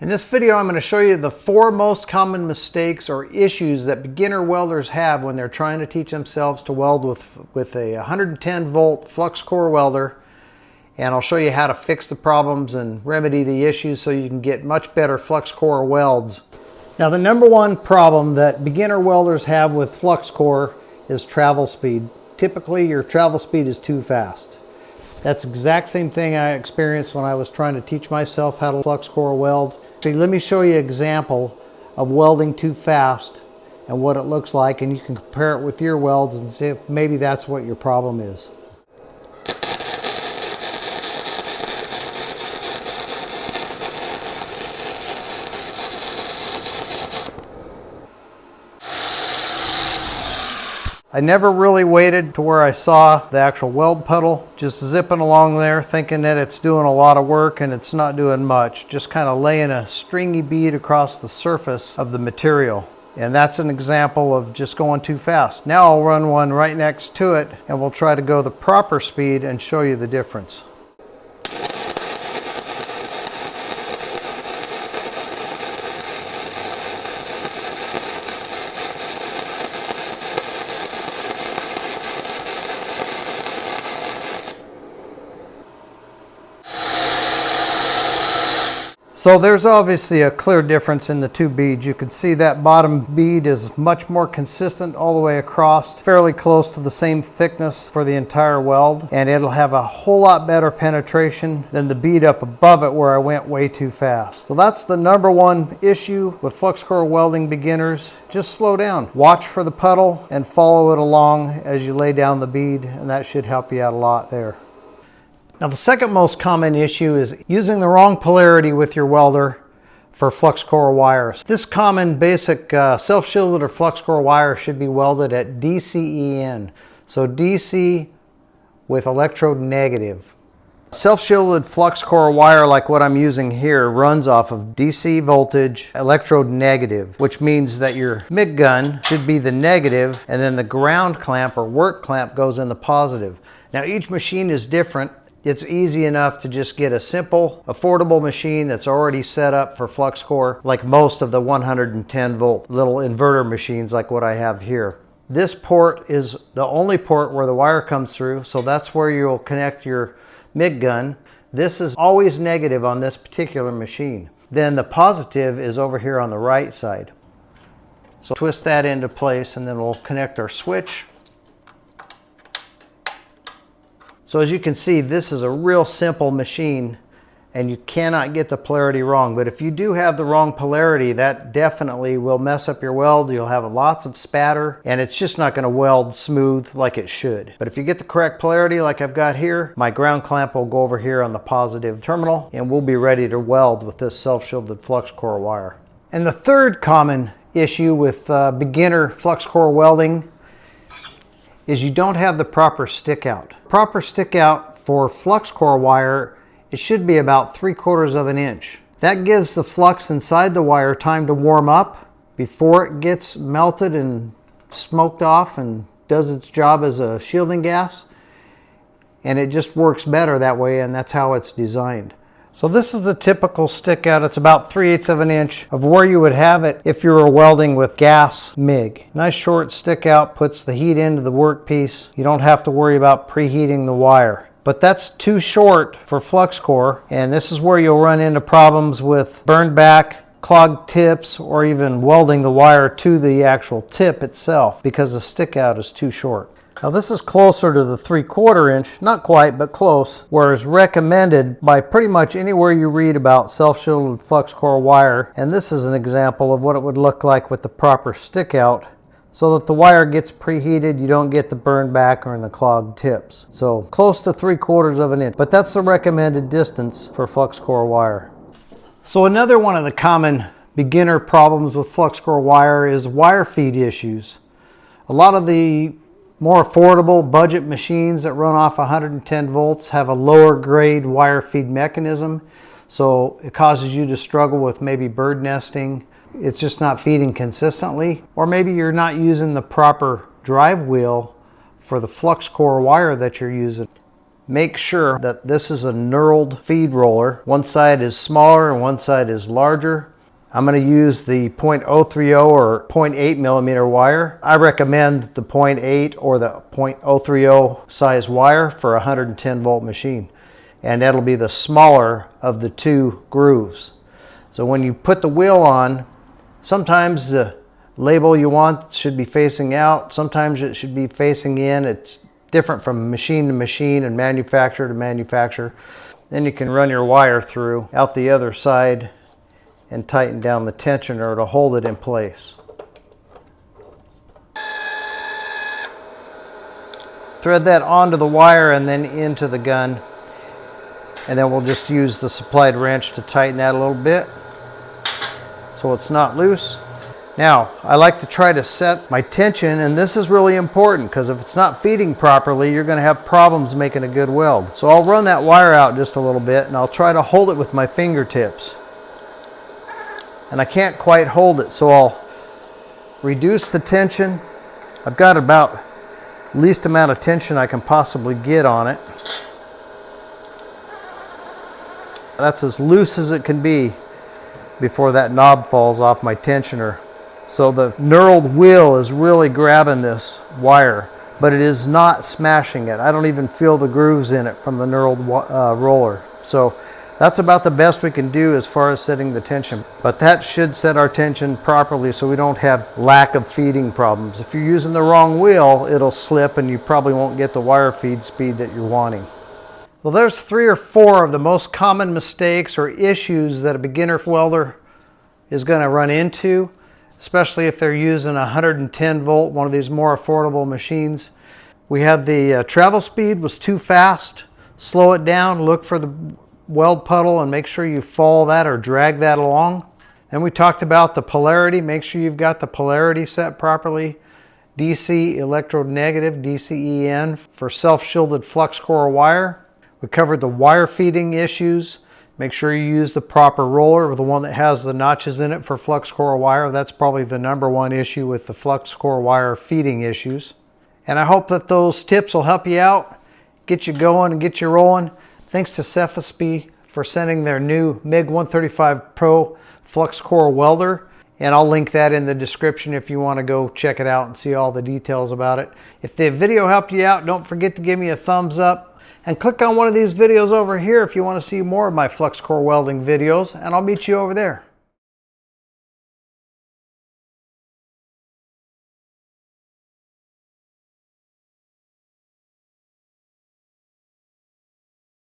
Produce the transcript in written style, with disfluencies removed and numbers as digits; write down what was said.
In this video, I'm going to show you the 4 most common mistakes or issues that beginner welders have when they're trying to teach themselves to weld with a 110 volt flux core welder. And I'll show you how to fix the problems and remedy the issues so you can get much better flux core welds. Now, the number one problem that beginner welders have with flux core is travel speed. Typically, your travel speed is too fast. That's the exact same thing I experienced when I was trying to teach myself how to flux core weld. Actually, let me show you an example of welding too fast and what it looks like, and you can compare it with your welds and see if maybe that's what your problem is. I never really waited to where I saw the actual weld puddle, just zipping along there thinking that it's doing a lot of work, and it's not doing much, just kind of laying a stringy bead across the surface of the material. And that's an example of just going too fast. Now I'll run one right next to it and we'll try to go the proper speed and show you the difference. So there's obviously a clear difference in the two beads. You can see that bottom bead is much more consistent all the way across, fairly close to the same thickness for the entire weld, and it'll have a whole lot better penetration than the bead up above it where I went way too fast. So that's the number one issue with flux core welding beginners. Just slow down, watch for the puddle and follow it along as you lay down the bead, and that should help you out a lot there. Now, the second most common issue is using the wrong polarity with your welder for flux core wires. This common basic self-shielded or flux core wire should be welded at DCEN, so DC with electrode negative. Self-shielded flux core wire like what I'm using here runs off of DC voltage electrode negative, which means that your MIG gun should be the negative and then the ground clamp or work clamp goes in the positive. Now, each machine is different. It's easy enough to just get a simple, affordable machine that's already set up for flux core, like most of the 110 volt little inverter machines like what I have here. This port is the only port where the wire comes through, so that's where you'll connect your MIG gun. This is always negative on this particular machine. Then the positive is over here on the right side. So twist that into place and then we'll connect our switch. So as you can see, this is a real simple machine and you cannot get the polarity wrong. But if you do have the wrong polarity, that definitely will mess up your weld. You'll have lots of spatter and it's just not going to weld smooth like it should. But if you get the correct polarity like I've got here, my ground clamp will go over here on the positive terminal and we'll be ready to weld with this self-shielded flux core wire. And the third common issue with beginner flux core welding is you don't have the proper stick out. Proper stick out for flux core wire, it should be about 3/4 of an inch. That gives the flux inside the wire time to warm up before it gets melted and smoked off and does its job as a shielding gas. And it just works better that way, and that's how it's designed. So this is the typical stick out. It's about 3/8 of an inch of where you would have it if you were welding with gas MIG. Nice short stick out, puts the heat into the workpiece. You don't have to worry about preheating the wire. But that's too short for flux core, and this is where you'll run into problems with burned back, clogged tips, or even welding the wire to the actual tip itself because the stick out is too short. Now this is closer to the 3/4 inch, not quite, but close, whereas recommended by pretty much anywhere you read about self-shielded flux core wire. And this is an example of what it would look like with the proper stick out so that the wire gets preheated, you don't get the burn back or in the clogged tips. So close to 3/4 of an inch, but that's the recommended distance for flux core wire. So another one of the common beginner problems with flux core wire is wire feed issues. A lot of the more affordable budget machines that run off 110 volts have a lower grade wire feed mechanism, so it causes you to struggle with maybe bird nesting. It's just not feeding consistently, or maybe you're not using the proper drive wheel for the flux core wire that you're using. make sure that this is a knurled feed roller. One side is smaller and one side is larger. I'm going to use the .030 or 0.8 millimeter wire. I recommend the 0.8 or the .030 size wire for a 110 volt machine. And that'll be the smaller of the two grooves. So when you put the wheel on, sometimes the label you want should be facing out, sometimes it should be facing in. It's different from machine to machine and manufacturer to manufacturer. Then you can run your wire through out the other side and tighten down the tensioner to hold it in place. Thread that onto the wire and then into the gun, and then we'll just use the supplied wrench to tighten that a little bit so it's not loose. Now, I like to try to set my tension, and this is really important because if it's not feeding properly, you're going to have problems making a good weld. So I'll run that wire out just a little bit and I'll try to hold it with my fingertips. And I can't quite hold it, so I'll reduce the tension. I've got about the least amount of tension I can possibly get on it. That's as loose as it can be before that knob falls off my tensioner. So the knurled wheel is really grabbing this wire, but it is not smashing it. I don't even feel the grooves in it from the knurled roller. So that's about the best we can do as far as setting the tension. But that should set our tension properly so we don't have lack of feeding problems. If you're using the wrong wheel, it'll slip and you probably won't get the wire feed speed that you're wanting. Well, there's 3 or 4 of the most common mistakes or issues that a beginner welder is going to run into, especially if they're using a 110 volt, one of these more affordable machines. We had the travel speed was too fast. Slow it down, look for the weld puddle and make sure you follow that or drag that along. And we talked about the polarity. Make sure you've got the polarity set properly. DC electronegative, DCEN for self-shielded flux core wire. We covered the wire feeding issues. Make sure you use the proper roller, or the one that has the notches in it for flux core wire. That's probably the #1 issue with the flux core wire feeding issues. And I hope that those tips will help you out, get you going and get you rolling. Thanks to Sefaspe for sending their new MIG 135 Pro flux core welder. And I'll link that in the description if you want to go check it out and see all the details about it. If the video helped you out, don't forget to give me a thumbs up. And click on one of these videos over here if you want to see more of my flux core welding videos, and I'll meet you over there.